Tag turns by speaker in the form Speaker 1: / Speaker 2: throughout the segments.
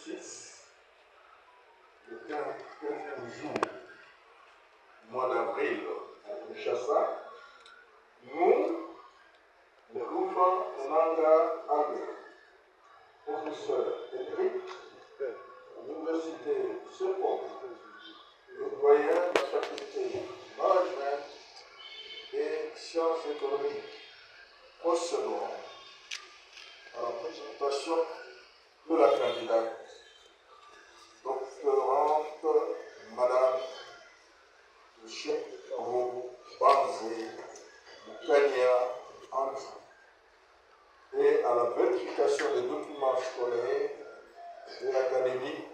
Speaker 1: 2006, le 15e jour du mois d'avril à Kinshasa, nous, le Kouma Nanga Albert, professeur émérite à l'université CEPOM, le doyen de la faculté management et sciences économiques, procédons à la présentation de la candidate doctorante Madame Michel Banzé Kania André et à la vérification des documents scolaires de l'académie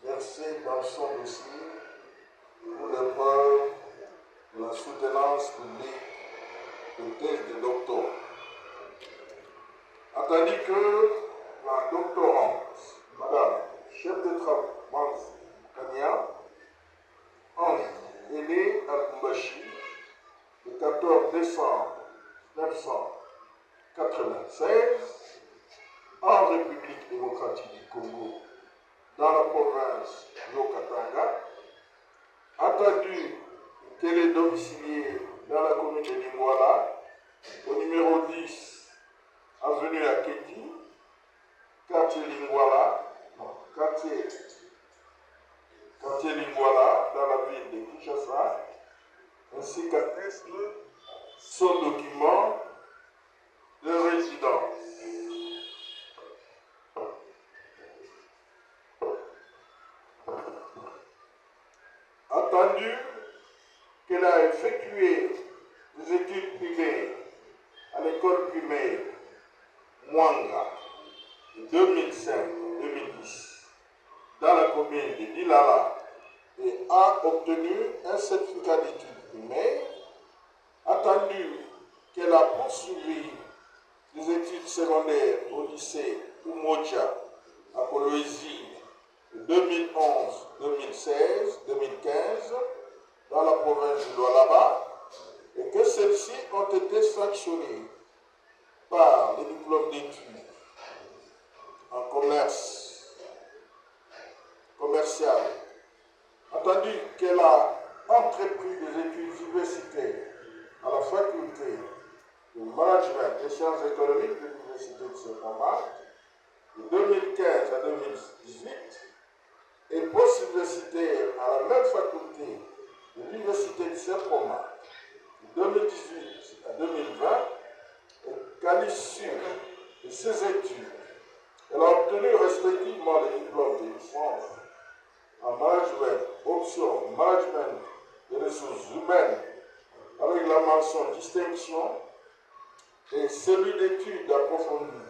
Speaker 1: versés dans son dossier pour l'épreuve de la soutenance publique de thèse de doctorat. Attendu que la doctorante, Madame chef de travail, Manzi Kania, Ange, est née à Lubumbashi le 14 décembre 1996 en République démocratique du Congo, dans la province d'Okatanga. Attendu qu'elle est domiciliée dans la commune de Lingwala, au numéro 10, avenue Akedi, quartier Lingwala, quartier Lingwala, dans la ville de Kinshasa, ainsi qu'atteste son document de résidence. Attendu qu'elle a effectué des études primaires à l'école primaire Mwanga de 2005-2010 dans la commune de Dilala et a obtenu un certificat d'études primaires, attendu qu'elle a poursuivi des études secondaires au lycée Umoja à Kolwezi de 2011, 2016, 2015 dans la province de Lualaba, et que celles-ci ont été sanctionnées par les diplômes d'études en commerce commercial, attendu qu'elle a entrepris des études universitaires à la faculté de management et sciences économiques de l'université de Sepama de 2015 à 2018 et post-universitaire à la même faculté de l'université de Sepama de 2018 à 2020, et qu'à l'issue de ses études, elle a obtenu respectivement les diplômes de licence en management, option management des ressources humaines avec la mention distinction et celui d'études approfondies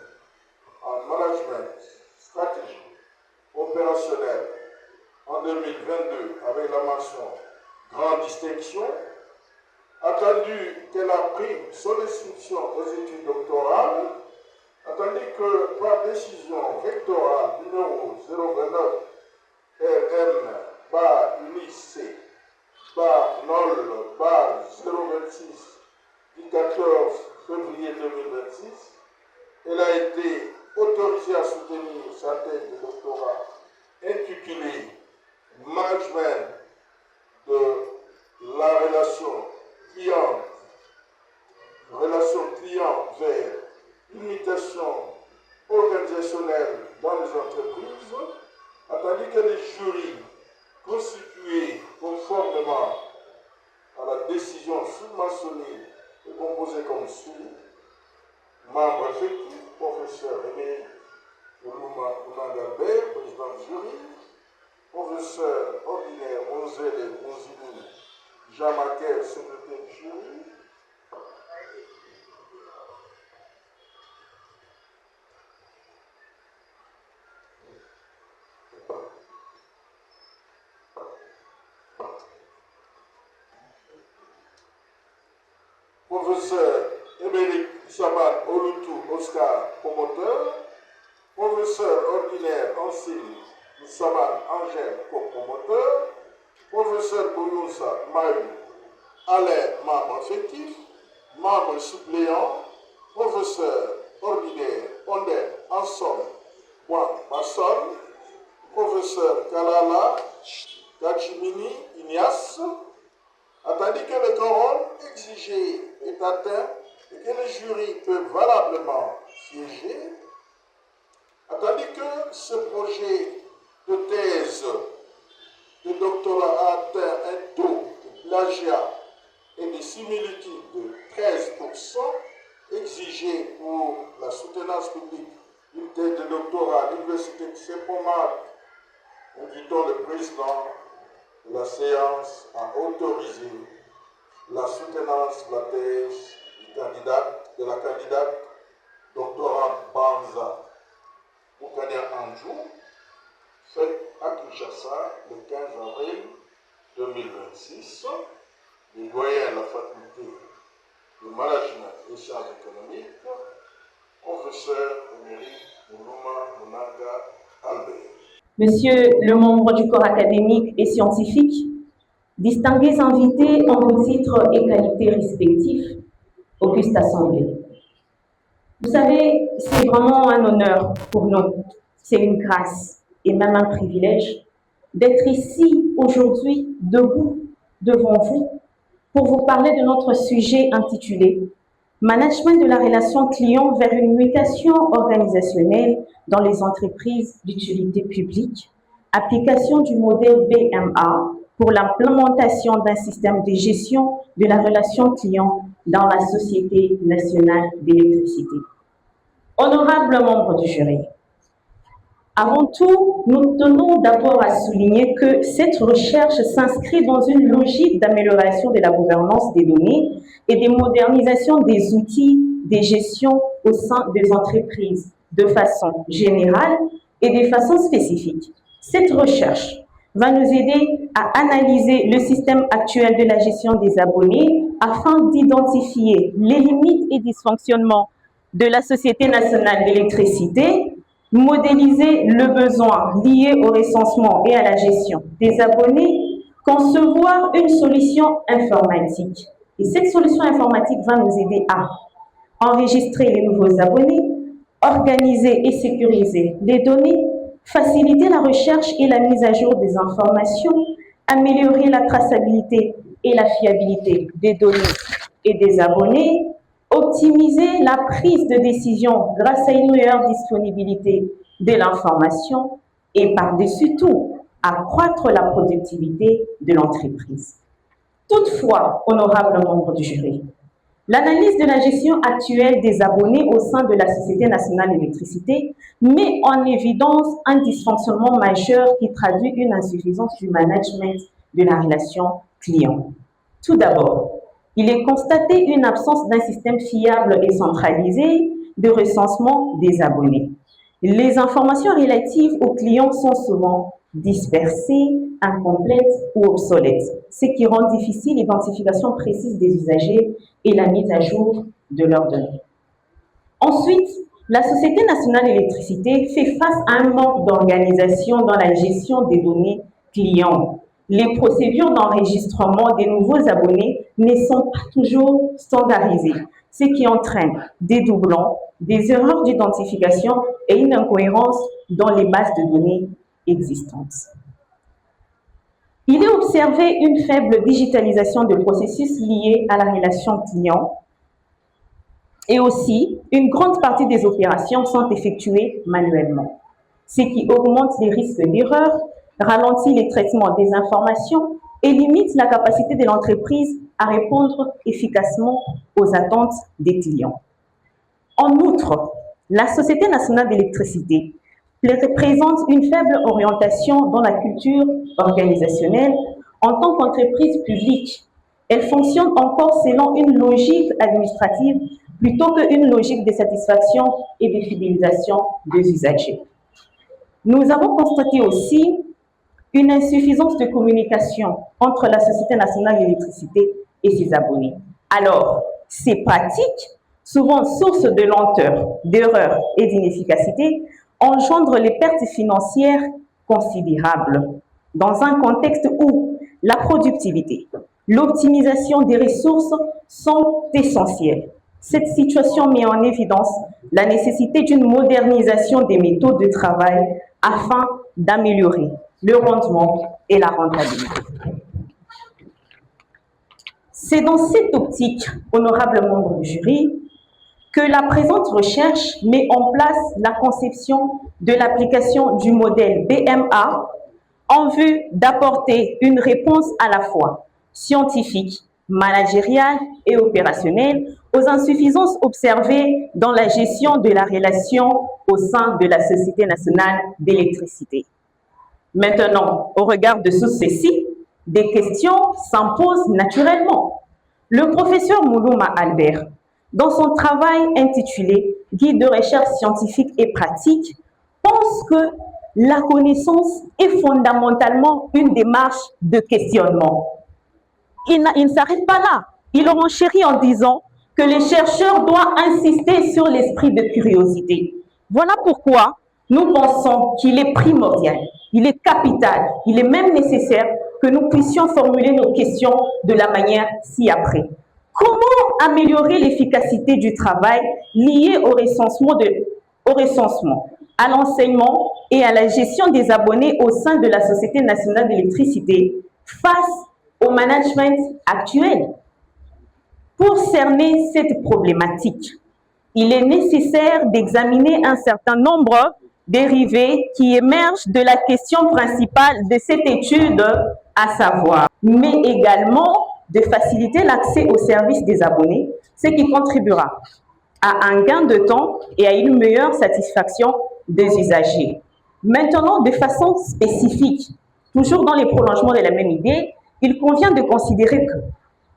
Speaker 1: en management stratégique opérationnel en 2022 avec la mention grande distinction, attendu qu'elle a pris son inscription aux études doctorales, attendu que par décision rectorale numéro 029 RM UNIC NOL 026 du 14 février 2026, elle a été autorisée à soutenir sa thèse de doctorat intitulée Management de la relation client vers l'imitation organisationnelle dans les entreprises, attendu que les jurys constitués conformément à la décision sous-mentionnée est composé comme suit: membre effectif, professeur émérite Oluma Albert, président du jury, professeur ordinaire Monzele Monzilou Jamakel, secrétaire du jury, professeur émérite Saban Olutu Oscar, promoteur, professeur ordinaire Ansili Saban Angèle, copromoteur, professeur Boyousa Mayu Alain, membre effectif, membre suppléant, professeur ordinaire Ondel Ensemble Masson, professeur Kalala Gachimini Ignace, a tandis que le quorum exigé est atteint et que le jury peut valablement siéger, a tandis que ce projet de thèse de doctorat a atteint un taux de plagiat et de similitude de 13% exigé pour la soutenance publique d'une thèse de doctorat à l'Université de Saint-Pomar, invitons le président de la séance à autoriser la soutenance de la thèse de la candidate doctorante Banza Oukania Anjou, faite à Kinshasa le 15 avril 2026. Le doyen de la faculté de management et sciences économiques, professeur émérite Mounouma Mounanga Albert.
Speaker 2: Monsieur le membre du corps académique et scientifique, distingués invités en vos titres et qualités respectifs, auguste assemblée. Vous savez, c'est vraiment un honneur pour nous, c'est une grâce et même un privilège d'être ici aujourd'hui, debout devant vous, pour vous parler de notre sujet intitulé « Management de la relation client vers une mutation organisationnelle dans les entreprises d'utilité publique, application du modèle BMA pour l'implémentation d'un système de gestion de la relation client dans la Société nationale d'électricité ». Honorables membres du jury, avant tout, nous tenons d'abord à souligner que cette recherche s'inscrit dans une logique d'amélioration de la gouvernance des données et de modernisation des outils de gestion au sein des entreprises de façon générale et de façon spécifique. Cette recherche va nous aider à analyser le système actuel de la gestion des abonnés afin d'identifier les limites et dysfonctionnements de la Société nationale d'électricité, modéliser le besoin lié au recensement et à la gestion des abonnés, concevoir une solution informatique. Et cette solution informatique va nous aider à enregistrer les nouveaux abonnés, organiser et sécuriser les données, faciliter la recherche et la mise à jour des informations, améliorer la traçabilité et la fiabilité des données et des abonnés, optimiser la prise de décision grâce à une meilleure disponibilité de l'information et par-dessus tout, accroître la productivité de l'entreprise. Toutefois, honorables membres du jury, l'analyse de la gestion actuelle des abonnés au sein de la Société nationale d'électricité met en évidence un dysfonctionnement majeur qui traduit une insuffisance du management de la relation client. Tout d'abord, il est constaté une absence d'un système fiable et centralisé de recensement des abonnés. Les informations relatives aux clients sont souvent dispersées, incomplètes ou obsolètes, ce qui rend difficile l'identification précise des usagers et la mise à jour de leurs données. Ensuite, la Société nationale d'électricité fait face à un manque d'organisation dans la gestion des données clients. Les procédures d'enregistrement des nouveaux abonnés ne sont pas toujours standardisées, ce qui entraîne des doublons, des erreurs d'identification et une incohérence dans les bases de données existantes. Il est observé une faible digitalisation des processus liés à la relation client et aussi une grande partie des opérations sont effectuées manuellement, ce qui augmente les risques d'erreur, ralentit les traitements des informations et limite la capacité de l'entreprise à répondre efficacement aux attentes des clients. En outre, la Société nationale d'électricité présente une faible orientation dans la culture organisationnelle en tant qu'entreprise publique. Elle fonctionne encore selon une logique administrative plutôt qu'une logique de satisfaction et de fidélisation des usagers. Nous avons constaté aussi une insuffisance de communication entre la Société nationale d'électricité et ses abonnés. Alors, ces pratiques, souvent source de lenteur, d'erreurs et d'inefficacité, engendrent les pertes financières considérables dans un contexte où la productivité, l'optimisation des ressources sont essentielles. Cette situation met en évidence la nécessité d'une modernisation des méthodes de travail afin d'améliorer le rendement et la rentabilité. C'est dans cette optique, honorables membres du jury, que la présente recherche met en place la conception de l'application du modèle BMA en vue d'apporter une réponse à la fois scientifique, managériale et opérationnelle aux insuffisances observées dans la gestion de la relation au sein de la Société nationale d'électricité. Maintenant, au regard de ceci, des questions s'imposent naturellement. Le professeur Moulouma Albert, dans son travail intitulé « Guide de recherche scientifique et pratique », pense que la connaissance est fondamentalement une démarche de questionnement. Il ne s'arrête pas là. Il renchérit en disant que les chercheurs doivent insister sur l'esprit de curiosité. Voilà pourquoi nous pensons qu'il est primordial, il est capital, il est même nécessaire que nous puissions formuler nos questions de la manière ci-après. Comment améliorer l'efficacité du travail lié au recensement, à l'enseignement et à la gestion des abonnés au sein de la Société nationale d'électricité face au management actuel? Pour cerner cette problématique, il est nécessaire d'examiner un certain nombre dérivés qui émergent de la question principale de cette étude, à savoir, mais également de faciliter l'accès aux services des abonnés, ce qui contribuera à un gain de temps et à une meilleure satisfaction des usagers. Maintenant, de façon spécifique, toujours dans les prolongements de la même idée, il convient de considérer que,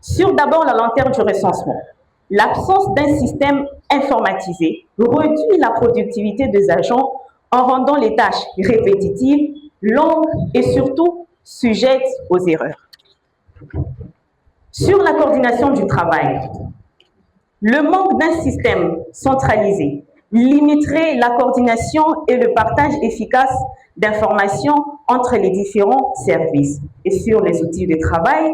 Speaker 2: sur d'abord la lanterne du recensement, l'absence d'un système informatisé réduit la productivité des agents en rendant les tâches répétitives, longues et surtout sujettes aux erreurs. Sur la coordination du travail, le manque d'un système centralisé limiterait la coordination et le partage efficace d'informations entre les différents services. Et sur les outils de travail,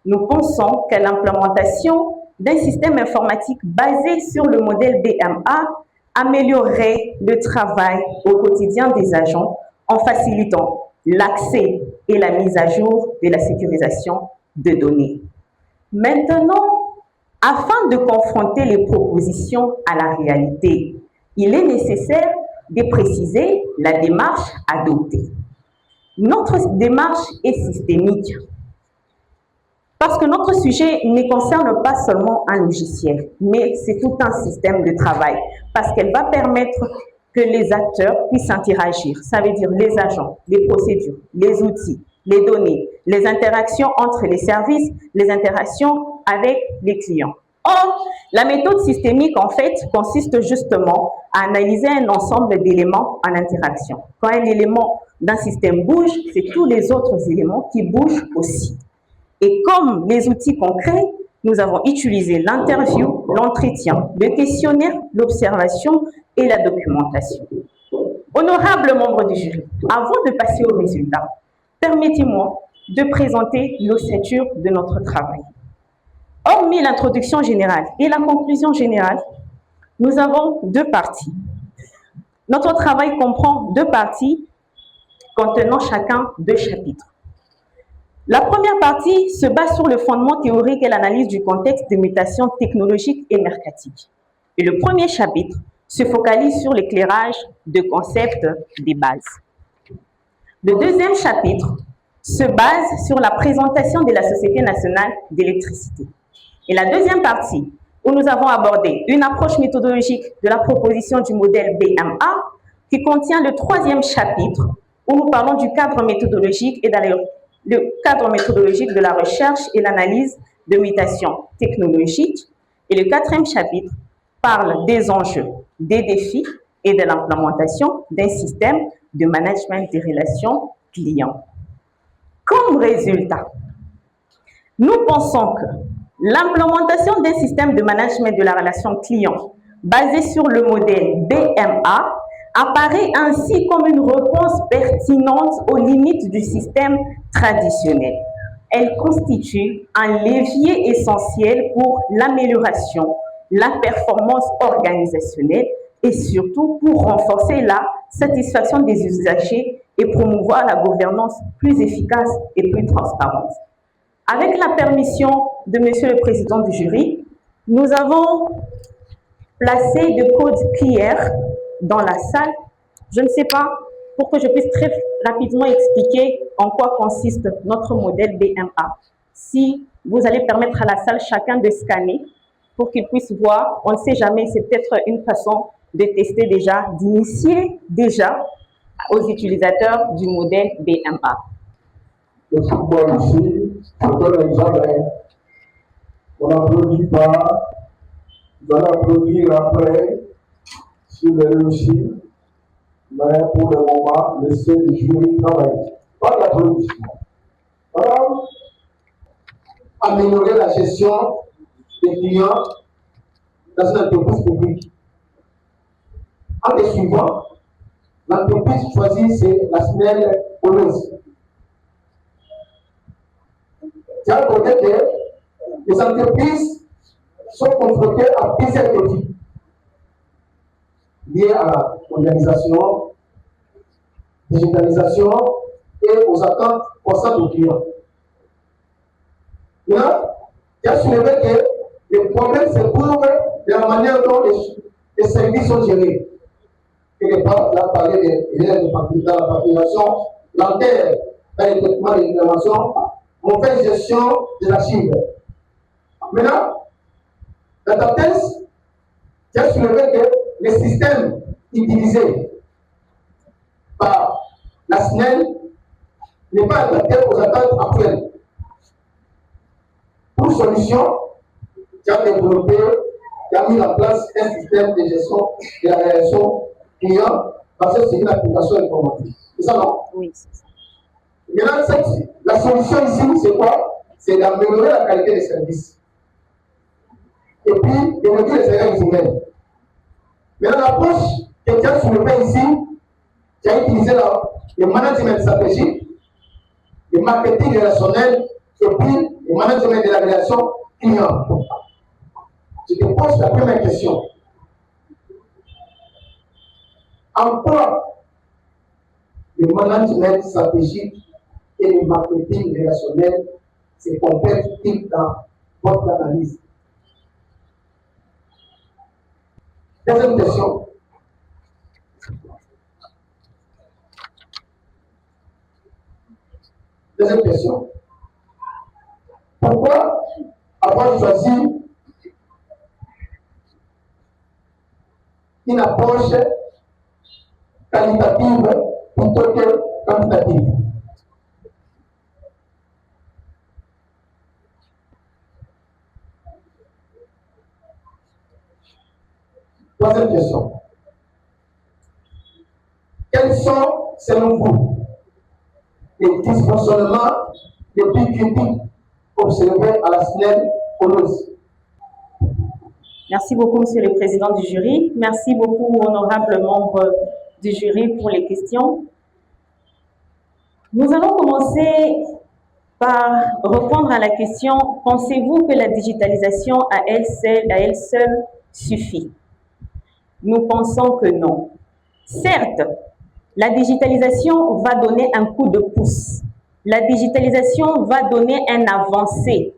Speaker 2: nous pensons qu'à l'implémentation d'un système informatique basé sur le modèle BMA améliorerait le travail au quotidien des agents en facilitant l'accès et la mise à jour de la sécurisation de données. Maintenant, afin de confronter les propositions à la réalité, il est nécessaire de préciser la démarche adoptée. Notre démarche est systémique parce que notre sujet ne concerne pas seulement un logiciel, mais c'est tout un système de travail parce qu'elle va permettre que les acteurs puissent interagir. Ça veut dire les agents, les procédures, les outils, les données, les interactions entre les services, les interactions avec les clients. Or, la méthode systémique, en fait, consiste justement à analyser un ensemble d'éléments en interaction. Quand un élément d'un système bouge, c'est tous les autres éléments qui bougent aussi. Et comme les outils concrets, nous avons utilisé l'interview, l'entretien, le questionnaire, l'observation et la documentation. Honorables membres du jury, avant de passer aux résultats, permettez-moi de présenter l'ossature de notre travail. Hormis l'introduction générale et la conclusion générale, nous avons deux parties. Notre travail comprend deux parties contenant chacun deux chapitres. La première partie se base sur le fondement théorique et l'analyse du contexte de mutation technologique et mercatique. Et le premier chapitre se focalise sur l'éclairage de concepts des bases. Le deuxième chapitre se base sur la présentation de la Société nationale d'électricité. Et la deuxième partie, où nous avons abordé une approche méthodologique de la proposition du modèle BMA, qui contient le troisième chapitre, où nous parlons du cadre méthodologique et le cadre méthodologique de la recherche et l'analyse de mutations technologiques. Et le quatrième chapitre parle des enjeux, des défis et de l'implémentation d'un système de management des relations clients. Comme résultat, nous pensons que l'implémentation d'un système de management de la relation client basé sur le modèle BMA apparaît ainsi comme une réponse pertinente aux limites du système traditionnel. Elle constitue un levier essentiel pour l'amélioration, la performance organisationnelle et surtout pour renforcer la satisfaction des usagers et promouvoir la gouvernance plus efficace et plus transparente. Avec la permission de Monsieur le Président du jury, nous avons placé des codes QR dans la salle. Je ne sais pas, pour que je puisse très rapidement expliquer en quoi consiste notre modèle BMA. Si vous allez permettre à la salle chacun de scanner pour qu'ils puissent voir, on ne sait jamais, c'est peut-être une façon de tester déjà, d'initier déjà aux utilisateurs du modèle BMA.
Speaker 3: Le football ici, je donne l'examen. On n'applaudit pas, vous allez applaudir après si vous avez réussi, mais pour le moment, laissez le jury travailler. Pas d'applaudissement. Voilà. Améliorer la gestion des clients dans une entreprise publique. En les suivant, l'entreprise choisie, c'est la SNEL Holosse. C'est à côté que les entreprises sont confrontées à plusieurs défis liés à l'organisation, digitalisation et aux attentes constantes aux clients. Là, il y a soulevé que les problèmes se trouvent de la manière dont les services sont gérés. Quelque part, là, parler de la participation, l'enterre dans les traitements de l'intervention, mauvaise gestion des archives. Maintenant, dans ta thèse, tu as soulevé que les systèmes utilisés par la SNEL n'est pas adapté aux attentes actuelles. Pour solution, tu as développé, tu as mis en place un système de gestion de la relation client basé sur une application informatique. C'est ça, non?
Speaker 2: Oui, c'est ça.
Speaker 3: Maintenant, la solution ici, c'est quoi? C'est d'améliorer la qualité des services. Et puis, de réduire les erreurs humaines. Maintenant, l'approche que tu as soulevée ici, tu as utilisé le management stratégique, le marketing relationnel, et puis le management de la relation client. Je te pose la première question. En quoi le management stratégique et le marketing relationnel se complètent-ils dans votre analyse? Deuxième question. Deuxième question. Pourquoi avoir choisi une approche qualitative plutôt que quantitative? Troisième question. Quels sont, selon vous, les dysfonctionnements les plus critiques observés à la SNEL Holosse?
Speaker 2: Merci beaucoup, Monsieur le Président du jury. Merci beaucoup, honorables membres du jury, pour les questions. Nous allons commencer par répondre à la question: pensez-vous que la digitalisation à elle seule suffit? Nous pensons que non. Certes, la digitalisation va donner un coup de pouce. La digitalisation va donner un avancé.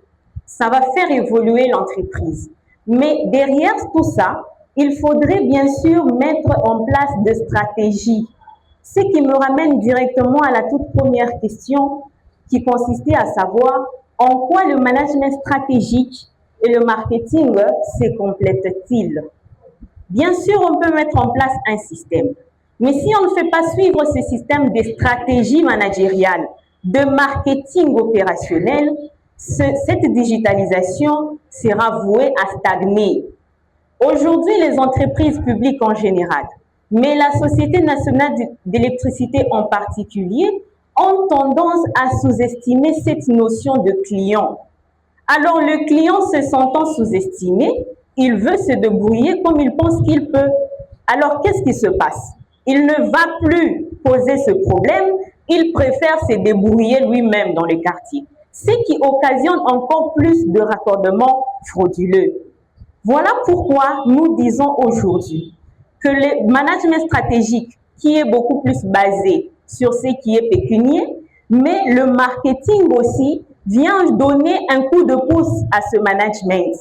Speaker 2: Ça va faire évoluer l'entreprise. Mais derrière tout ça, il faudrait bien sûr mettre en place des stratégies. Ce qui me ramène directement à la toute première question qui consistait à savoir en quoi le management stratégique et le marketing se complètent-ils? Bien sûr, on peut mettre en place un système. Mais si on ne fait pas suivre ce système de stratégie managériale, de marketing opérationnel, cette digitalisation sera vouée à stagner. Aujourd'hui, les entreprises publiques en général, mais la Société nationale d'électricité en particulier, ont tendance à sous-estimer cette notion de client. Alors, le client se sentant sous-estimé, il veut se débrouiller comme il pense qu'il peut. Alors, qu'est-ce qui se passe? Il ne va plus poser ce problème, il préfère se débrouiller lui-même dans le quartier. Ce qui occasionne encore plus de raccordements frauduleux. Voilà pourquoi nous disons aujourd'hui que le management stratégique, qui est beaucoup plus basé sur ce qui est pécunier, mais le marketing aussi vient donner un coup de pouce à ce management.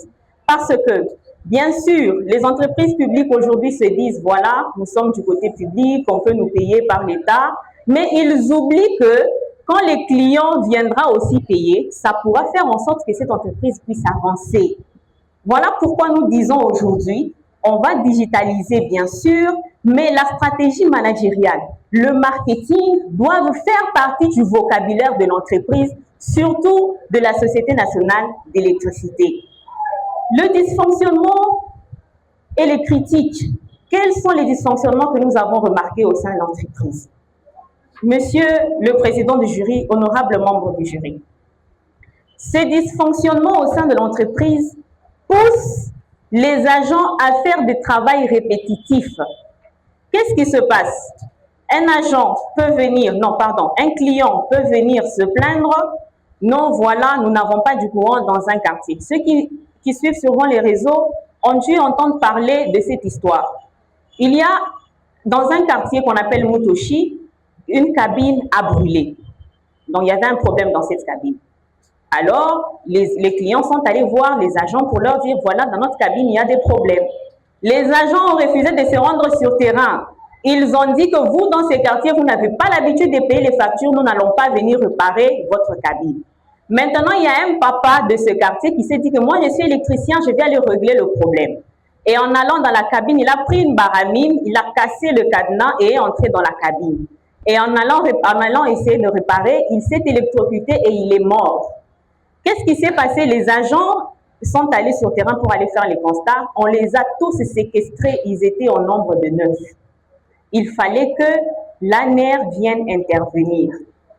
Speaker 2: Parce que, bien sûr, les entreprises publiques aujourd'hui se disent, voilà, nous sommes du côté public, on peut nous payer par l'État, mais ils oublient que quand les clients viendront aussi payer, ça pourra faire en sorte que cette entreprise puisse avancer. Voilà pourquoi nous disons aujourd'hui, on va digitaliser bien sûr, mais la stratégie managériale, le marketing doivent faire partie du vocabulaire de l'entreprise, surtout de la Société nationale d'électricité. Le dysfonctionnement et les critiques. Quels sont les dysfonctionnements que nous avons remarqués au sein de l'entreprise? Monsieur le président du jury, honorable membre du jury, ces dysfonctionnements au sein de l'entreprise poussent les agents à faire des travaux répétitifs. Qu'est-ce qui se passe? Un agent peut venir, un client peut venir se plaindre, non, voilà, nous n'avons pas du courant dans un quartier. Ceux qui suivent souvent les réseaux ont dû entendre parler de cette histoire. Il y a, dans un quartier qu'on appelle Mutoshi, une cabine a brûlé. Donc, il y avait un problème dans cette cabine. Alors, les clients sont allés voir les agents pour leur dire, voilà, dans notre cabine, il y a des problèmes. Les agents ont refusé de se rendre sur terrain. Ils ont dit que vous, dans ces quartiers, vous n'avez pas l'habitude de payer les factures, nous n'allons pas venir réparer votre cabine. Maintenant, il y a un papa de ce quartier qui s'est dit que moi, je suis électricien, je vais aller régler le problème. Et en allant dans la cabine, il a pris une baramine, il a cassé le cadenas et est entré dans la cabine. Et en allant essayer de réparer, il s'est électrocuté et il est mort. Qu'est-ce qui s'est passé? Les agents sont allés sur le terrain pour aller faire les constats. On les a tous séquestrés. Ils étaient au nombre de 9. Il fallait que l'ANER vienne intervenir.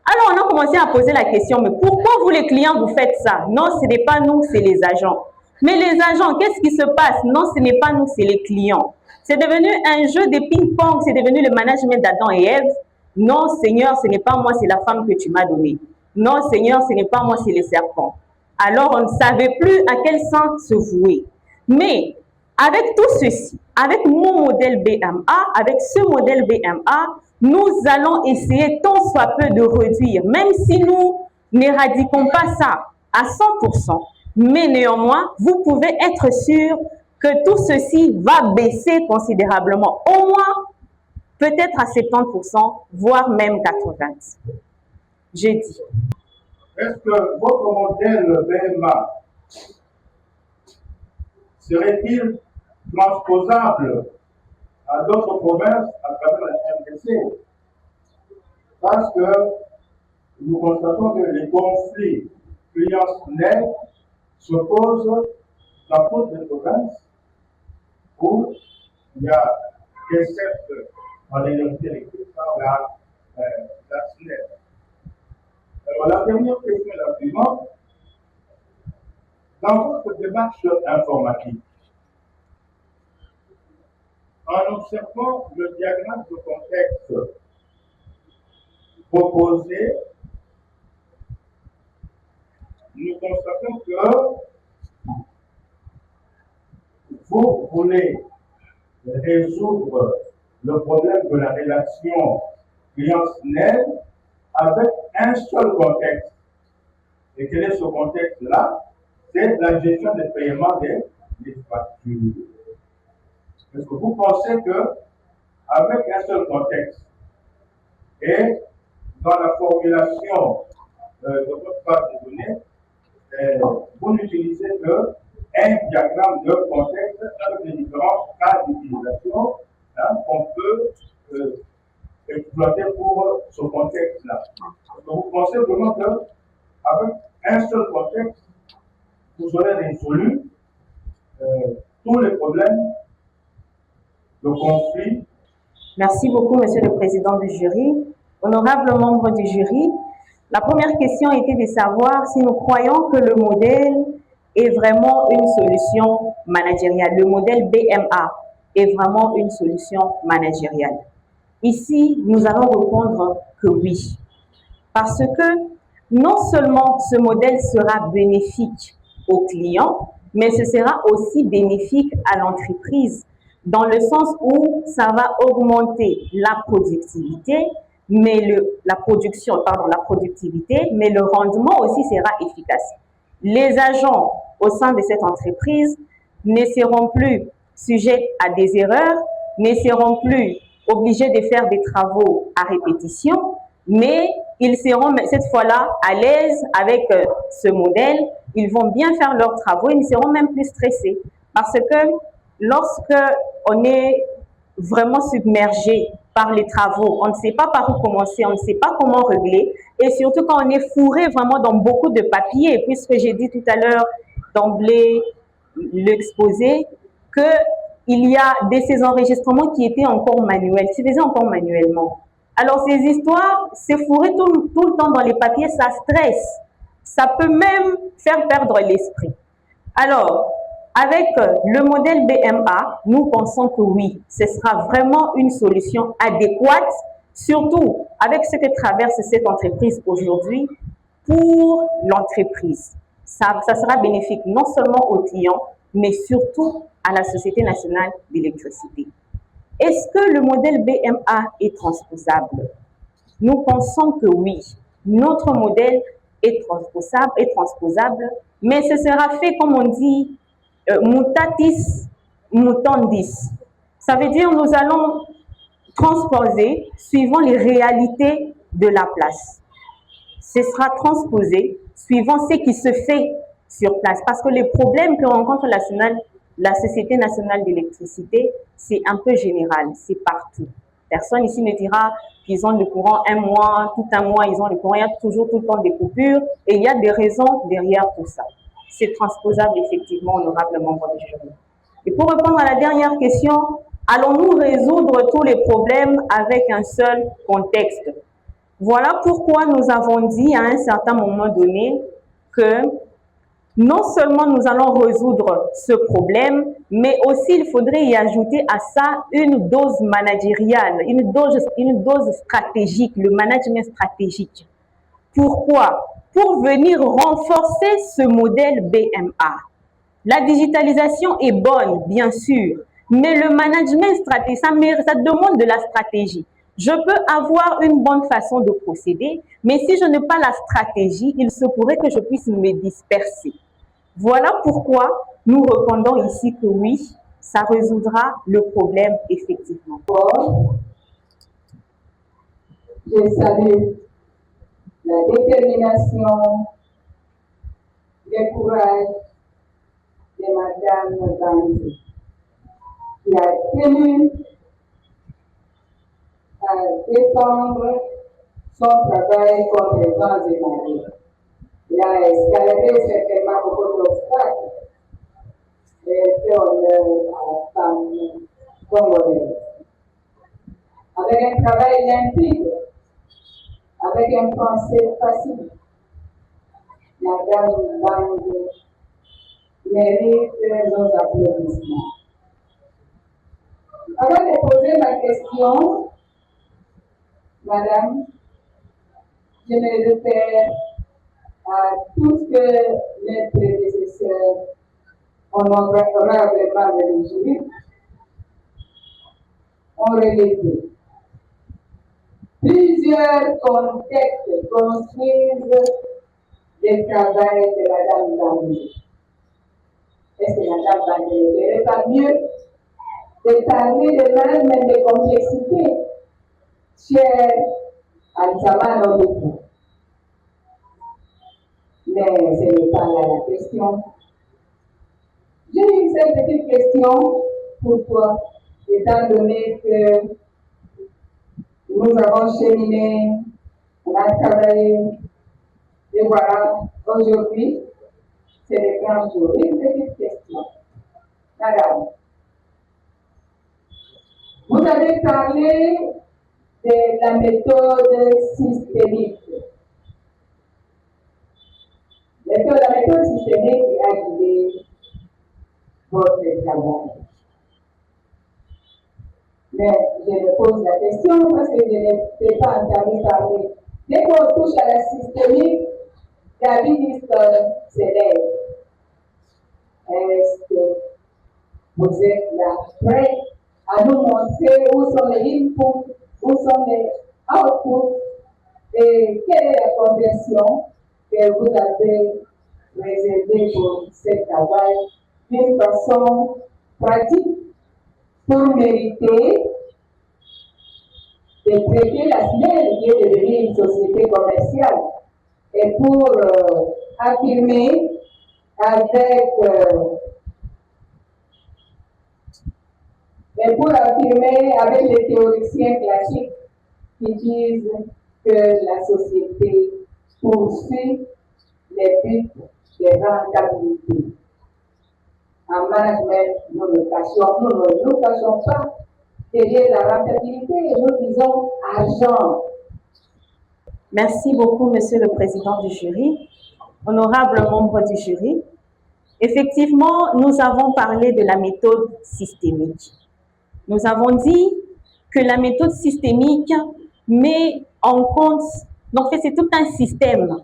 Speaker 2: Alors, on a commencé à poser la question, mais pourquoi vous, les clients, vous faites ça? Non, ce n'est pas nous, c'est les agents. Mais les agents, qu'est-ce qui se passe? Non, ce n'est pas nous, c'est les clients. C'est devenu un jeu de ping-pong, c'est devenu le management d'Adam et Ève. Non, Seigneur, ce n'est pas moi, c'est la femme que tu m'as donnée. Non, Seigneur, ce n'est pas moi, c'est les serpents. Alors, on ne savait plus à quel sens se vouer. Mais, avec tout ceci, avec mon modèle BMA, avec ce modèle BMA, nous allons essayer tant soit peu de réduire, même si nous n'éradiquons pas ça à 100%. Mais néanmoins, vous pouvez être sûr que tout ceci va baisser considérablement, au moins peut-être à 70%, voire même 80%. J'ai dit.
Speaker 3: Est-ce que votre modèle BMA serait-il transposable à d'autres provinces à travers la RDC? Parce que nous constatons que les conflits clients-nets se posent dans toutes les provinces où il y a des secteurs en énergie électrique par la SNEL. Alors, la dernière question est la suivante. Dans votre démarche informatique, en observant le diagramme de contexte proposé, nous constatons que vous voulez résoudre le problème de la relation client-SNEL avec un seul contexte. Et quel est ce contexte-là? C'est la gestion des paiements des factures. Est-ce que vous pensez qu'avec un seul contexte et dans la formulation de votre base de données, vous n'utilisez qu'un diagramme de contexte avec les différents cas d'utilisation qu'on peut exploiter pour ce contexte-là. Vous pensez vraiment qu'avec un seul contexte, vous aurez résolu tous les problèmes de conflit?
Speaker 2: Merci beaucoup, Monsieur le Président du jury. Honorable membre du jury, la première question était de savoir si nous croyons que le modèle est vraiment une solution managériale. Le modèle BMA est vraiment une solution managériale. Ici, nous allons répondre que oui. Parce que non seulement ce modèle sera bénéfique aux clients, mais ce sera aussi bénéfique à l'entreprise, dans le sens où ça va augmenter la productivité, mais la productivité, mais le rendement aussi sera efficace. Les agents au sein de cette entreprise ne seront plus sujets à des erreurs, ne seront plus obligés de faire des travaux à répétition, mais ils seront cette fois-là à l'aise avec ce modèle, ils vont bien faire leurs travaux, ils ne seront même plus stressés. Parce que lorsque on est vraiment submergé par les travaux, on ne sait pas par où commencer, on ne sait pas comment régler, et surtout quand on est fourré vraiment dans beaucoup de papiers, puisque j'ai dit tout à l'heure d'emblée l'exposé, qu'il y a ces enregistrements qui étaient encore manuels, qui se faisaient encore manuellement. Alors ces histoires, c'est fourré tout le temps dans les papiers, ça stresse, ça peut même faire perdre l'esprit. Alors, avec le modèle BMA, nous pensons que oui, ce sera vraiment une solution adéquate, surtout avec ce que traverse cette entreprise aujourd'hui pour l'entreprise. Ça sera bénéfique non seulement aux clients, mais surtout à la Société nationale d'électricité. Est-ce que le modèle BMA est transposable? Nous pensons que oui. Notre modèle est transposable, mais ce sera fait, comme on dit, mutatis mutandis. Ça veut dire nous allons transposer suivant les réalités de la place. Ce sera transposé suivant ce qui se fait sur place. Parce que les problèmes que rencontre la Société nationale d'électricité, c'est un peu général, c'est partout. Personne ici ne dira qu'ils ont le courant un mois, tout un mois, ils ont le courant, il y a toujours tout le temps des coupures, et il y a des raisons derrière tout ça. C'est transposable effectivement, honorable membre du jury. Et pour répondre à la dernière question, allons-nous résoudre tous les problèmes avec un seul contexte? Voilà pourquoi nous avons dit à un certain moment donné que non seulement nous allons résoudre ce problème, mais aussi il faudrait y ajouter à ça une dose managériale, une dose stratégique, le management stratégique. Pourquoi? Pour venir renforcer ce modèle BMA. La digitalisation est bonne, bien sûr, mais le management stratégique, ça demande de la stratégie. Je peux avoir une bonne façon de procéder, mais si je n'ai pas la stratégie, il se pourrait que je puisse me disperser. Voilà pourquoi nous répondons ici que oui, ça résoudra le problème effectivement.
Speaker 4: Je salue la détermination, le courage de Madame Bandi, qui a tenu à défendre son travail contre les vents et marées. Il a escaladé certainement beaucoup d'obstacles et fait honneur à la femme congolaise. Avec un travail limpide, avec un français facile, Madame Bandi mérite nos applaudissements. Avant de poser ma question, Madame, je me réfère à tout ce que mes prédécesseurs honorablement religieux ont relevé. Plusieurs contextes construisent le travail de Madame Bandi. Est-ce que Madame Bandi ne ferait pas mieux de parler de management de complexité chère à Nzamano Luku? Mais ce n'est pas là la question. J'ai une seule petite question pour toi, étant donné que nous avons cheminé, on a travaillé, et voilà, aujourd'hui, c'est le grand jour. Une petite question. Madame, vous avez parlé de la méthode systémique. La méthode systémique a guidé votre travail. Mais je me pose la question parce que je n'ai pas entendu parler. Dès qu'on touche à la systémique, la vie s'élève. Est-ce que vous êtes là prêts à nous montrer où sont les inputs, où sont les outputs et quelle est la conversion que vous avez réservée pour ce travail d'une façon pratique pour mériter de traiter la SNEL qui est devenue une société commerciale et pour affirmer avec les théoriciens classiques qui disent que la société poursuit les buts de rentabilité. En management, nous ne nous cachons pas derrière la rentabilité et nous disons argent.
Speaker 2: Merci beaucoup, Monsieur le Président du jury, honorables membres du jury. Effectivement, nous avons parlé de la méthode systémique. Nous avons dit que la méthode systémique met en compte, donc c'est tout un système.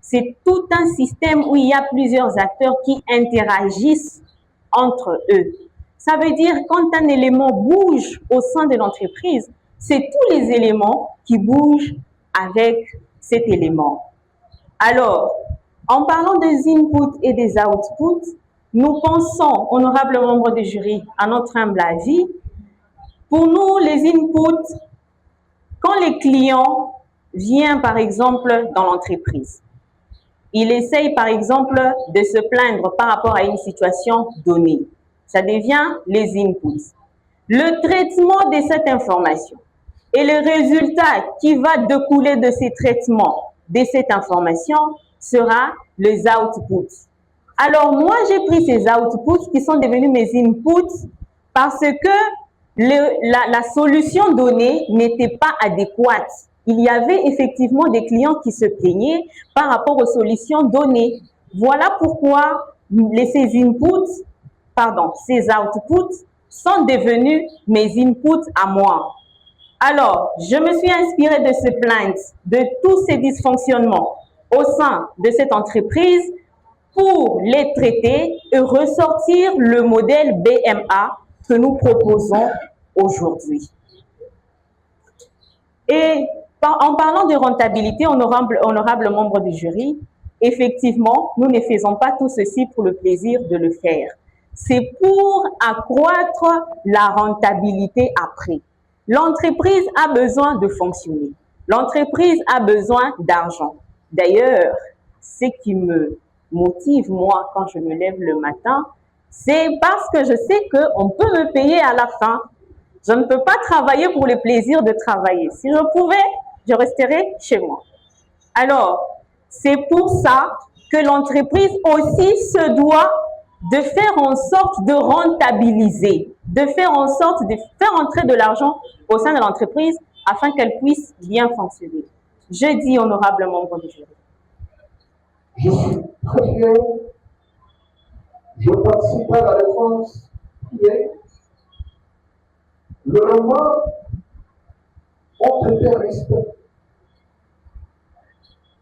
Speaker 2: C'est tout un système où il y a plusieurs acteurs qui interagissent entre eux. Ça veut dire quand un élément bouge au sein de l'entreprise, c'est tous les éléments qui bougent avec cet élément. Alors, en parlant des inputs et des outputs, nous pensons, honorables membres du jury, à notre humble avis, pour nous, les inputs, quand les clients viennent par exemple dans l'entreprise, il essaye par exemple de se plaindre par rapport à une situation donnée. Ça devient les inputs. Le traitement de cette information et le résultat qui va découler de ces traitements, de cette information, sera les outputs. Alors moi, j'ai pris ces outputs qui sont devenus mes inputs parce que la solution donnée n'était pas adéquate. Il y avait effectivement des clients qui se plaignaient par rapport aux solutions données. Voilà pourquoi ces outputs sont devenus mes inputs à moi. Alors, je me suis inspirée de ces plaintes, de tous ces dysfonctionnements au sein de cette entreprise pour les traiter et ressortir le modèle BMA que nous proposons aujourd'hui. Et en parlant de rentabilité, honorable membre du jury, effectivement, nous ne faisons pas tout ceci pour le plaisir de le faire. C'est pour accroître la rentabilité après. L'entreprise a besoin de fonctionner. L'entreprise a besoin d'argent. D'ailleurs, ce qui me motive, moi, quand je me lève le matin, c'est parce que je sais qu'on peut me payer à la fin. Je ne peux pas travailler pour le plaisir de travailler. Si je pouvais, je resterais chez moi. Alors, c'est pour ça que l'entreprise aussi se doit de faire en sorte de rentabiliser, de faire en sorte de faire entrer de l'argent au sein de l'entreprise afin qu'elle puisse bien fonctionner. Je dis, honorable membre du jury.
Speaker 3: Je suis très fier. Je participe à la défense hier. Le roman ont été respectés.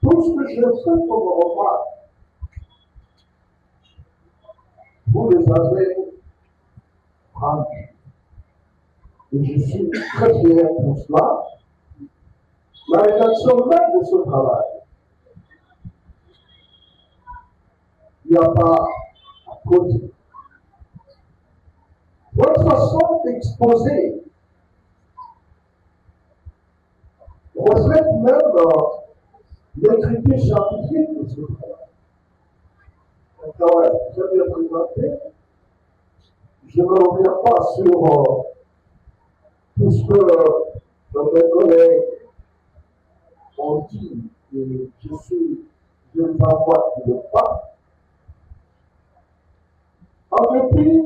Speaker 3: Tout ce que je fais comme roman, vous les avez rendus. Et je suis très fier pour cela. La rédaction même de ce travail, il n'y a pas à côté. Votre façon d'exposer reflète même l'écriture scientifique de ce travail. Un travail très bien présenté. Je ne reviens pas sur tout ce que mes collègues ont dit, et je ne vois qui le pas. En dépit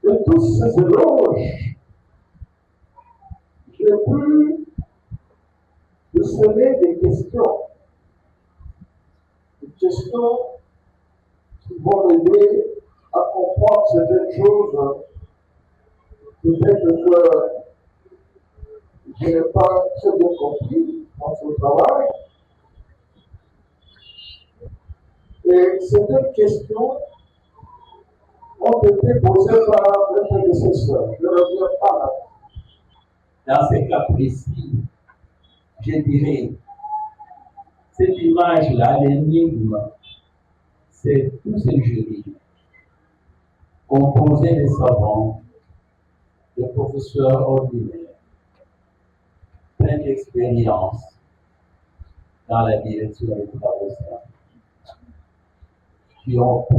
Speaker 3: de tous ces éloges, j'ai pu semer des questions qui vont m'aider à comprendre certaines choses. Peut-être que je n'ai pas très bien compris dans ce travail. Et ces deux questions ont été posées par le prédécesseur. Je ne reviens pas là.
Speaker 5: Dans ces cas précis, je dirais, cette image-là, l'énigme, c'est tous ces jurys composés de savants, de professeurs ordinaires, plein d'expérience dans la direction des travaux scientifiques, qui ont pu,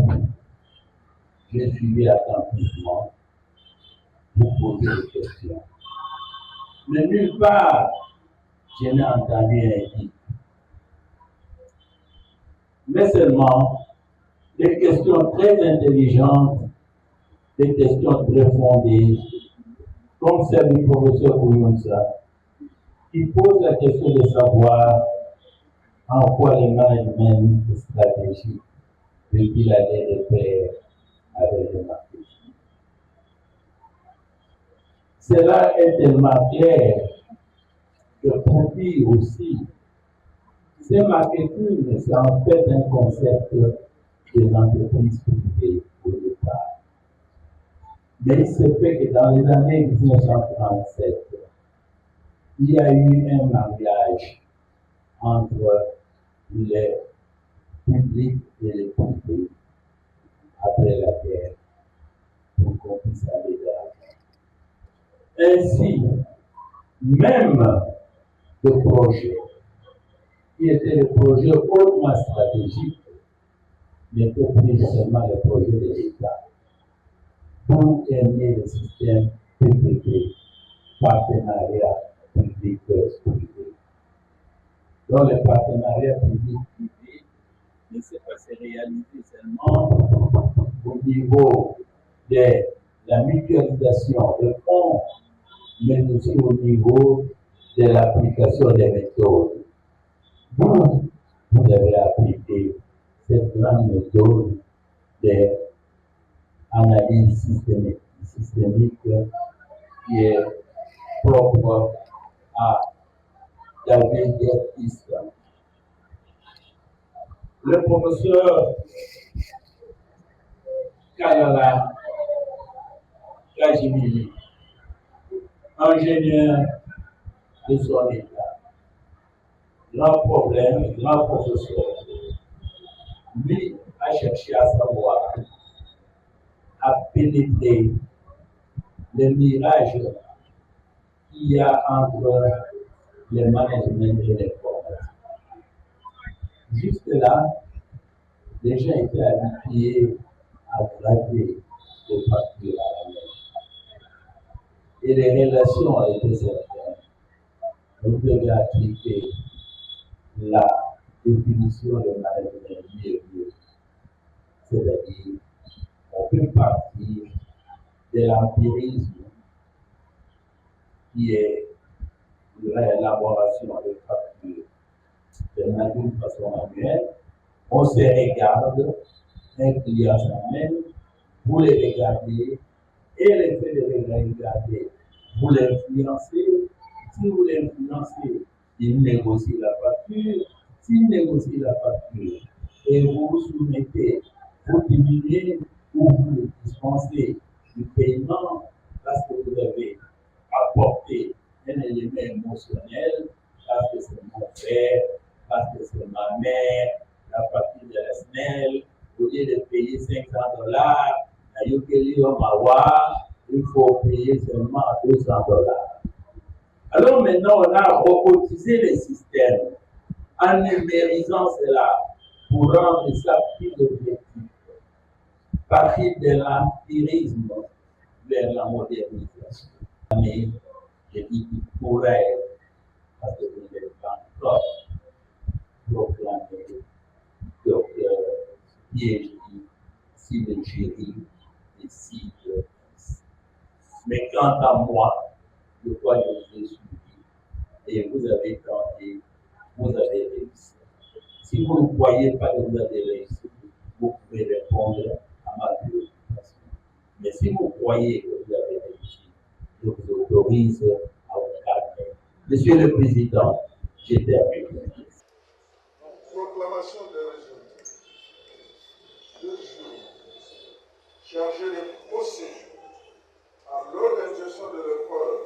Speaker 5: j'ai suivi attentivement, pour poser des questions. Mais nulle part, je n'ai entendu un dit. Mais seulement des questions très intelligentes, des questions très fondées, comme celle du professeur Kouyounsa, qui pose la question de savoir en quoi le management stratégique peut-il aller de pair avec le marketing. Cela est tellement clair que pour dire aussi, ce marketing, c'est en fait un concept des entreprises privées au départ. Mais il se fait que dans les années 1937, il y a eu un mariage entre les publics et les privés après la guerre pour qu'on puisse aller de l'argent. Ainsi, même le projet qui était le projet hautement stratégique n'était plus seulement le projet de l'État. D'où est né le système PPP, partenariat public-privé. Donc le partenariat public-privé ne s'est pas réalisé seulement au niveau de la mutualisation des fonds, mais aussi au niveau de l'application des méthodes. Vous avez appliqué cette grande méthode d'analyse systémique qui est propre à David Gertiste. Le professeur Kalala Kajimili, ingénieur de son état, grand problème, grand professeur, lui a cherché à savoir, à pénétrer le mirage qu'il y a entre le management et l'informatique. Jusque-là, les gens étaient habitués à gratter les factures à la main. Et les relations étaient certaines. Vous devez appliquer la définition de management mieux. C'est-à-dire, on peut partir de l'empirisme qui est l'élaboration de factures d'une façon manuelle. On se regarde, un client s'amène, vous les regardez, et le fait de les regarder, vous l'influencez. Si vous l'influencez, il négocie la facture. S'il négocie la facture et vous vous soumettez, vous diminuez ou vous le dispensez du paiement parce que vous avez apporté un élément émotionnel, parce que c'est mon frère, parce que c'est ma mère, la facture de la SNEL, au lieu de payer $500, il faut payer seulement $200. Alors maintenant, on a robotisé le système en numérisant cela pour rendre ça plus objectif. Partir de l'empirisme vers la modernisation. Mais je dis qu'il pourrait, parce que vous n'êtes pas encore proclamé docteur PhD, si le jury décide. Mais quant à moi, de quoi je vous ai suivi, et vous avez tenté, vous avez réussi. Si vous ne croyez pas que vous avez réussi, vous pouvez répondre à ma préoccupation. Mais si vous croyez que vous avez réussi, je vous autorise à vous calmer. Monsieur le Président, j'ai terminé.
Speaker 1: Proclamation des résultats. chargé des procédures à l'organisation de l'épreuve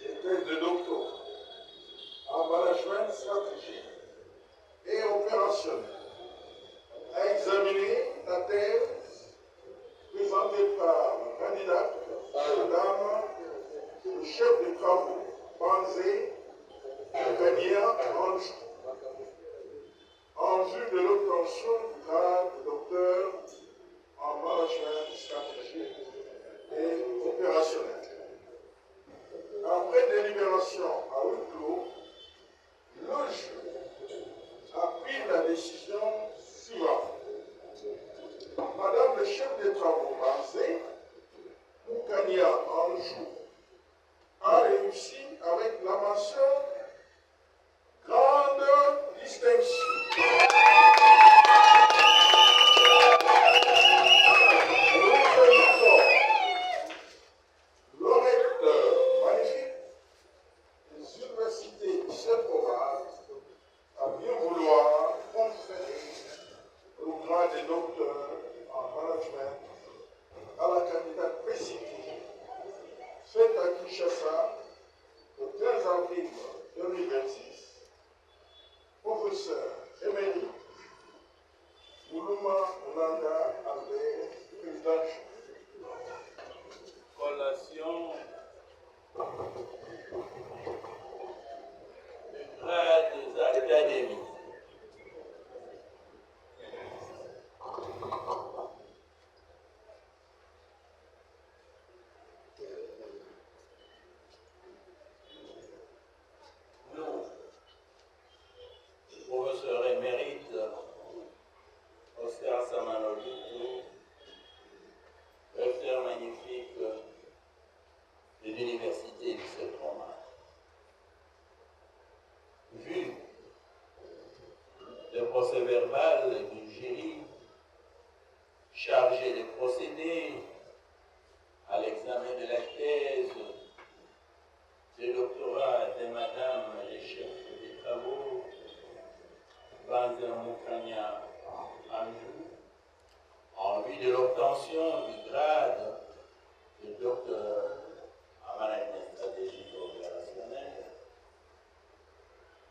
Speaker 1: des thèses de doctorat en management stratégique et opérationnel, a examiné la thèse présentée par la candidate, Madame le chef de travaux, Banzé Kania Anjou, en vue de l'obtention du grade de docteur en management stratégique et opérationnel. Après délibération à huis clos, le jury a pris la décision suivante. Madame le chef des travaux Banzé Kania Anjou a réussi avec la mention grande distinction. Le recteur magnifique des universités du Saint-Province a bien vouloir conférer le grade de docteur en management à la candidate précitée, faite à Kinshasa le 15 avril 2026, professeur émérite Moulouma Nanga Albert, président.
Speaker 5: Collation du grade des académies. Nous, professeur émérite Oscar Samanolou, recteur magnifique de l'université du Saint-Romain. Vu le procès verbal du jury chargé de procéder à l'examen de la thèse de doctorat de Madame le chef des travaux, Banzé Moukania Anjou, en vue de l'obtention du grade de docteur en management stratégique et opérationnel,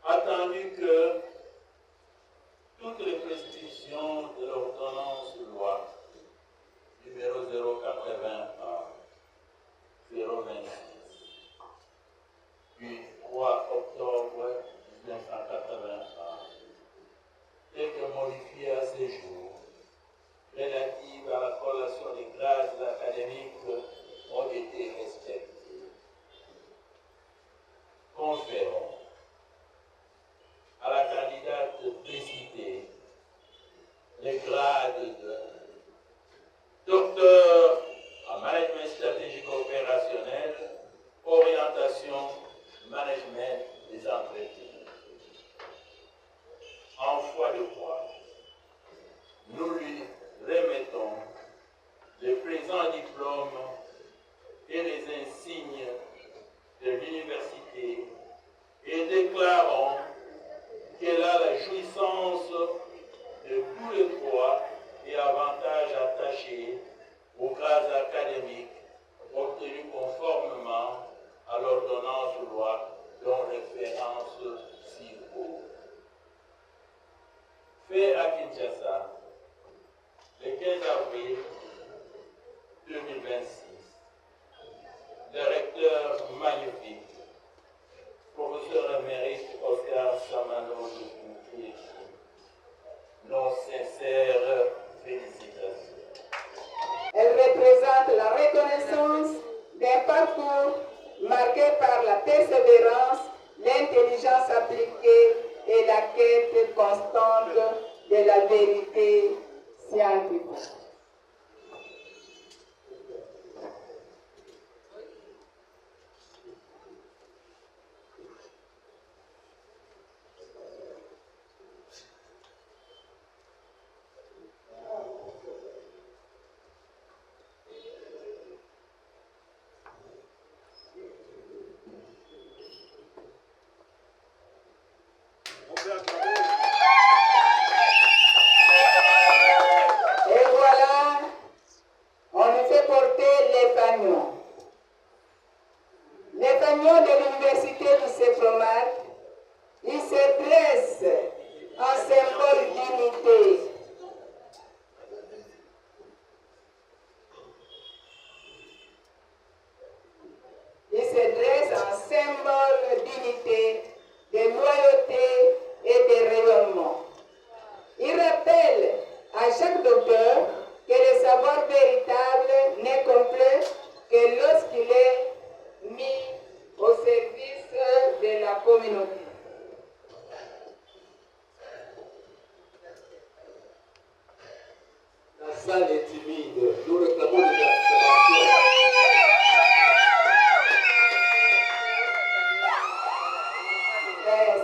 Speaker 5: attendu que toutes les prescriptions de l'ordonnance de loi numéro 081 026 du 3 octobre 1981, tel que modifié à ce jour, relative à la collation des grades académiques ont été respectées. Conférons à la candidate précitée le grade de docteur en management stratégique opérationnel, orientation, management des entreprises. En foi de foi, nous lui remettons le présent diplôme et les insignes de l'université et déclarons qu'elle a la jouissance de tous les droits et avantages attachés aux grades académiques obtenus conformément à l'ordonnance de loi dont référence ci-haut. Fait à Kinshasa le 15 avril 2026, le recteur magnifique, professeur émérite Oscar Samano de Pouki, nos sincères félicitations.
Speaker 4: Elle représente la reconnaissance d'un parcours marqué par la persévérance dignité, de loyauté et de rayonnement. Il rappelle à chaque docteur que le savoir véritable n'est complet que lorsqu'il est mis au service de la communauté.
Speaker 6: La salle est timide. Nous réclamons des acclamations.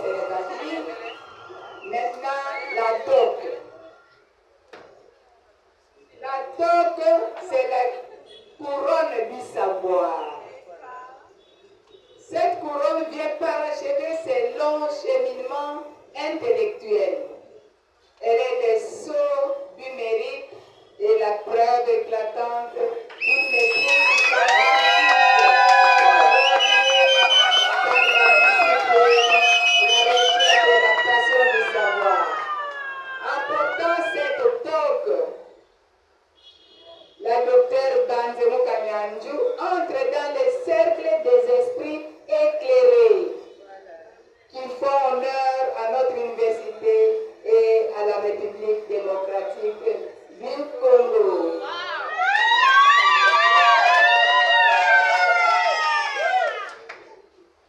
Speaker 4: C'est le papier. Maintenant, la toque. La toque, c'est la couronne du savoir. Cette couronne vient parachever ses longs cheminements intellectuels. Elle est le sceau du mérite et la preuve éclatante d'une maîtrise scientifique par la discipline, la recherche et la passion du savoir. En portant cette toque, la docteure Banzemo Kanyanju entre dans le cercle des esprits éclairés qui font honneur à notre université et à la République démocratique du Congo.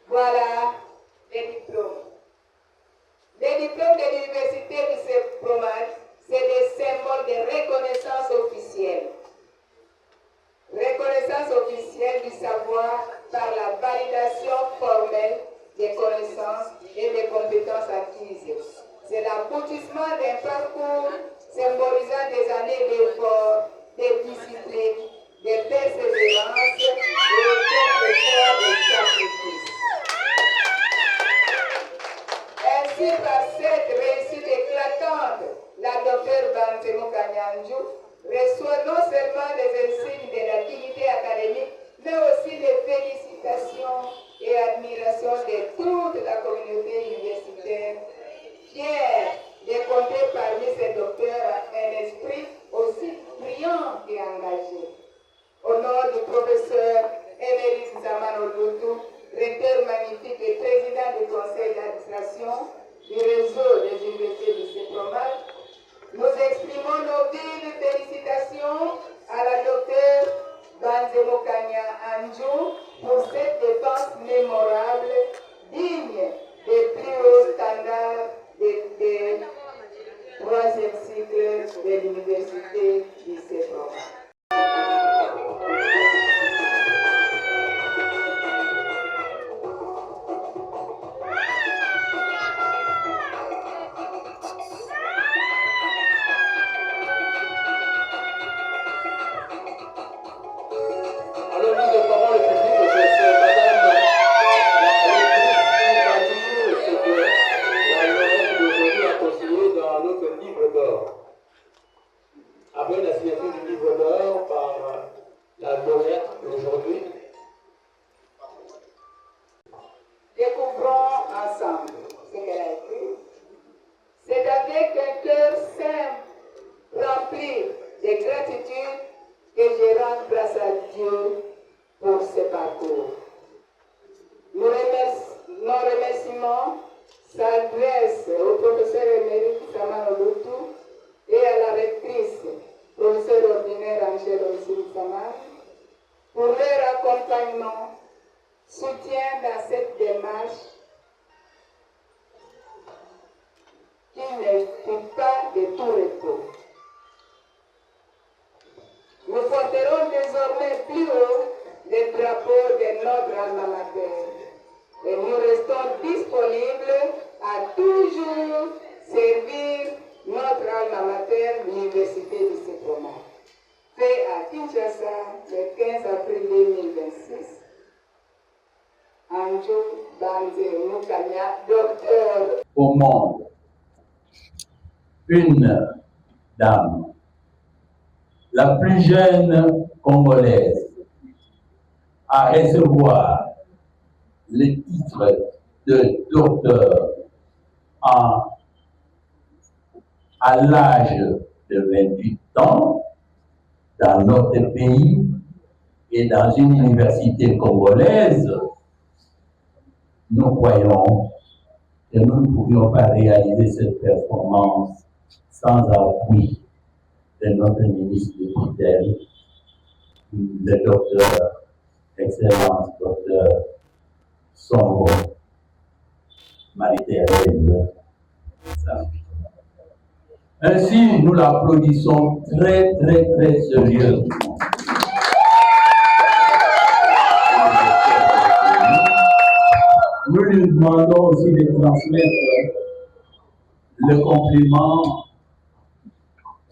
Speaker 4: Voilà les diplômes. Les diplômes de l'université du CEPROMAT, c'est des symboles de reconnaissance officielle. Reconnaissance officielle du savoir par la validation formelle des connaissances et des compétences acquises. C'est l'aboutissement d'un parcours symbolisant des années d'efforts, de discipline, de persévérance et d'efforts et de sacrifice. Ainsi, par cette réussite éclatante, la docteure Banzemo Kanyanju reçoit non seulement les insignes de la dignité académique, mais aussi les félicitations et admirations de toute la communauté universitaire, fière de compter parmi ces docteurs un esprit aussi brillant et engagé. Au nom du professeur Émérite Zamano Lutu, recteur magnifique et président du conseil d'administration du réseau des universités du CEPROMAT, nous exprimons nos vives félicitations à la docteure Banzemo Kanyanju pour cette défense mémorable, digne des plus hauts standards des troisième cycle de l'université du CEPROMAT.
Speaker 6: Alors, nous de parole publique, c'est Madame la rectrice ce que la lauréate d'aujourd'hui a consigné dans notre livre d'or. Après la signature du livre d'or par la lauréate d'aujourd'hui,
Speaker 4: Découvrons ensemble ce qu'elle a écrit. C'est avec un cœur simple, rempli de gratitude, que je rends grâce à Dieu pour ce parcours. Nos remerciements s'adressent au professeur émérite Zamano Lutu et à la rectrice, professeur ordinaire Angelo Nsimisamane, pour leur accompagnement, soutien dans cette démarche qui ne fut pas de tout repos. Nous porterons désormais plus haut les drapeaux de notre alma mater et nous restons disponibles à toujours servir notre alma mater, l'université du CEPROMAT. Fait à Kinshasa le 15 avril 2026. Anju Banzemo Kanya, docteur.
Speaker 5: Au monde, une dame, la plus jeune congolaise, à recevoir le titre de docteur à l'âge de 28 ans dans notre pays et dans une université congolaise, nous croyons que nous ne pouvions pas réaliser cette performance sans appui de notre ministre de tutelle, le docteur, Excellence docteur Songo, Marie-Thérèse. Ainsi, nous l'applaudissons très, très, très sérieusement. Nous lui demandons aussi de transmettre le compliment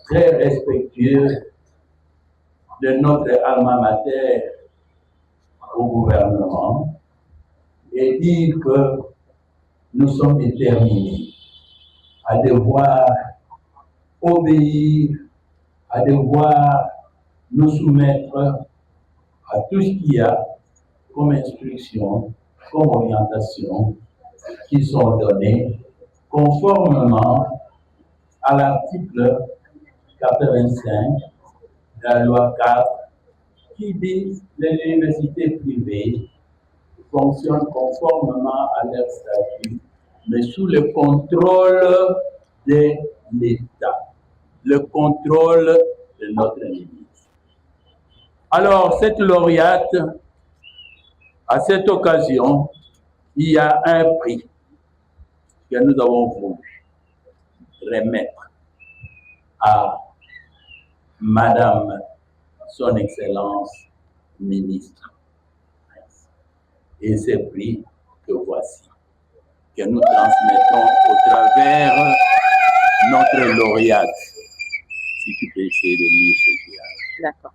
Speaker 5: très respectueux de notre alma mater au gouvernement et dire que nous sommes déterminés à devoir obéir, à devoir nous soumettre à tout ce qu'il y a comme instruction, comme orientation qui sont données conformément à l'article 85 de la loi 4 qui dit que les universités privées fonctionnent conformément à leur statut, mais sous le contrôle de l'État, le contrôle de notre ministre. Alors, cette lauréate, à cette occasion, il y a un prix que nous avons voulu remettre à Madame Son Excellence Ministre. Et ce prix que voici, que nous transmettons au travers notre lauréate. Si tu peux essayer de lire ce qu'il y a.
Speaker 2: D'accord.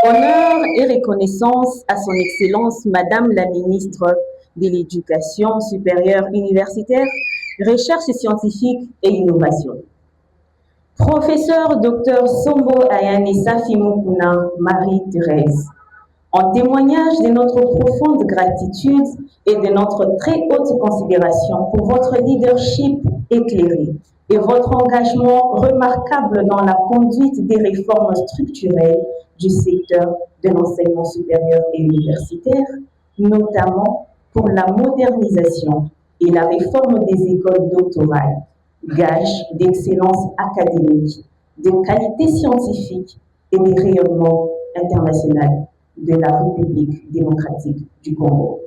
Speaker 2: Honneur et reconnaissance à son Excellence Madame la Ministre de l'Éducation supérieure universitaire, Recherche scientifique et innovation. Professeur Dr Sombo Ayane Safimukuna Marie-Thérèse, en témoignage de notre profonde gratitude et de notre très haute considération pour votre leadership éclairé et votre engagement remarquable dans la conduite des réformes structurelles du secteur de l'enseignement supérieur et universitaire, notamment pour la modernisation et la réforme des écoles doctorales, gage d'excellence académique, de qualité scientifique et de rayonnement international de la République démocratique du Congo.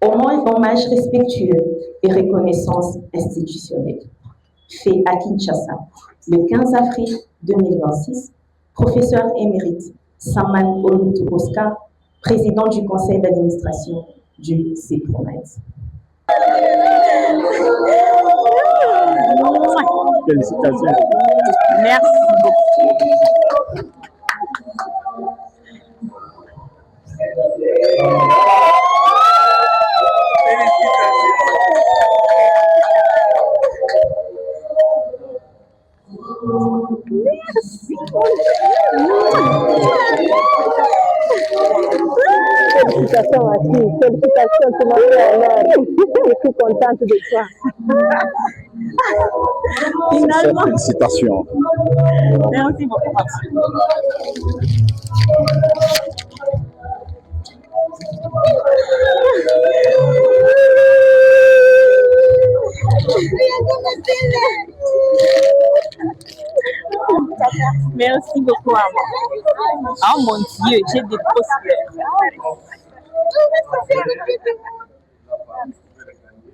Speaker 2: Hommage respectueux et reconnaissance institutionnelle. Fait à Kinshasa, le 15 avril 2026, professeur émérite Saman Olutuboska, président du conseil d'administration du CEPRONET.
Speaker 7: Félicitations.
Speaker 2: Merci beaucoup.
Speaker 7: Félicitations à qui? Félicitations, tu m'as fait honneur. Je suis contente de toi.
Speaker 2: Finalement.
Speaker 7: Félicitations.
Speaker 2: Merci beaucoup. Merci beaucoup à moi. Oh mon Dieu, j'ai des grosses fleurs.